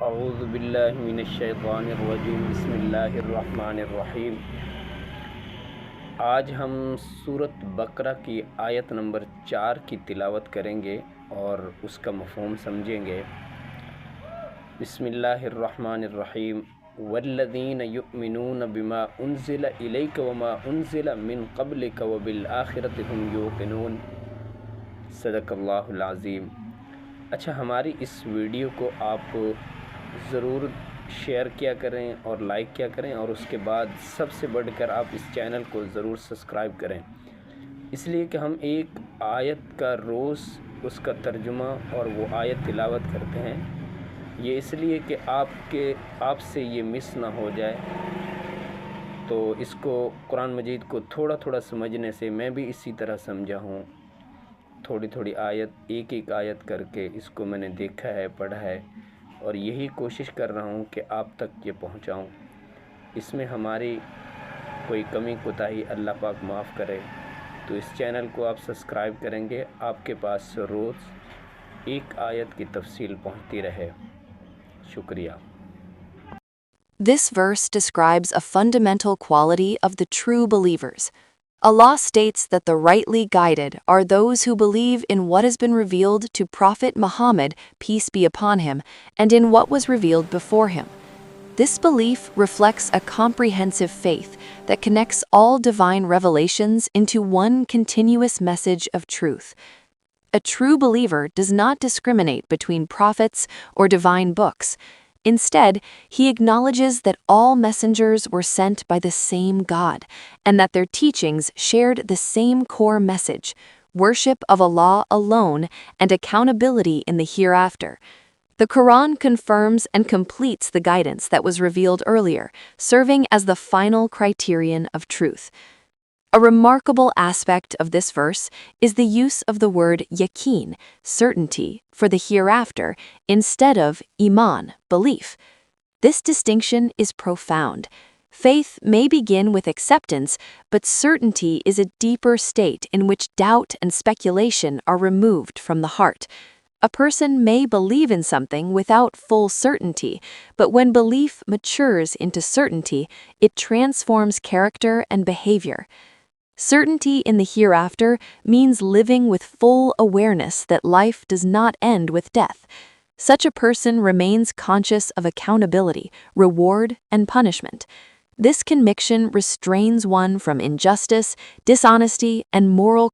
अऊज़ु बिल्लाहि मिनश्शैतानिर्रजीम बिस्मिल्लाहिर्रहमानिर्रहीम। आज हम सूरत बकरा की आयत नंबर 4 की तिलावत करेंगे और उसका मफ़हूम समझेंगे। बिस्मिल्लाहिर्रहमानिर्रहीम। वल्लज़ीन युमिनून बिमा उन्ज़िला इलैक वमा उन्ज़िला मिन क़ब्लिक वबिल आखिरति हुम यूक़िनून। सदक़ल्लाहुल अज़ीम। अच्छा, हमारी इस वीडियो को आप ज़रूर शेयर किया करें और लाइक किया करें, और उसके बाद सबसे बढ़कर आप इस चैनल को ज़रूर सब्सक्राइब करें, इसलिए कि हम एक आयत का रोज़ उसका तर्जुमा और वो आयत तिलावत करते हैं। ये इसलिए कि आपसे ये मिस ना हो जाए। तो इसको कुरान मजीद को थोड़ा थोड़ा समझने से मैं भी इसी तरह समझा हूँ। थोड़ी थोड़ी आयत, एक एक आयत करके इसको मैंने देखा है, पढ़ा है, और यही कोशिश कर रहा हूँ कि आप तक ये पहुँचाऊँ। इसमें हमारी कोई कमी कोताही अल्लाह पाक माफ़ करे। तो इस चैनल को आप सब्सक्राइब करेंगे, आपके पास रोज़ एक आयत की तफसील पहुँचती रहे। शुक्रिया। This verse describes a fundamental quality of the true believers. Allah states that the rightly guided are those who believe in what has been revealed to Prophet Muhammad, peace be upon him, and in what was revealed before him. This belief reflects a comprehensive faith that connects all divine revelations into one continuous message of truth. A true believer does not discriminate between prophets or divine books. Instead, he acknowledges that all messengers were sent by the same God, and that their teachings shared the same core message: worship of Allah alone and accountability in the hereafter. The Quran confirms and completes the guidance that was revealed earlier, serving as the final criterion of truth. A remarkable aspect of this verse is the use of the word yaqeen, certainty, for the hereafter instead of iman, belief. This distinction is profound. Faith may begin with acceptance, but certainty is a deeper state in which doubt and speculation are removed from the heart. A person may believe in something without full certainty, but when belief matures into certainty, it transforms character and behavior. Certainty in the hereafter means living with full awareness that life does not end with death. Such a person remains conscious of accountability, reward, and punishment. This conviction restrains one from injustice, dishonesty, and moral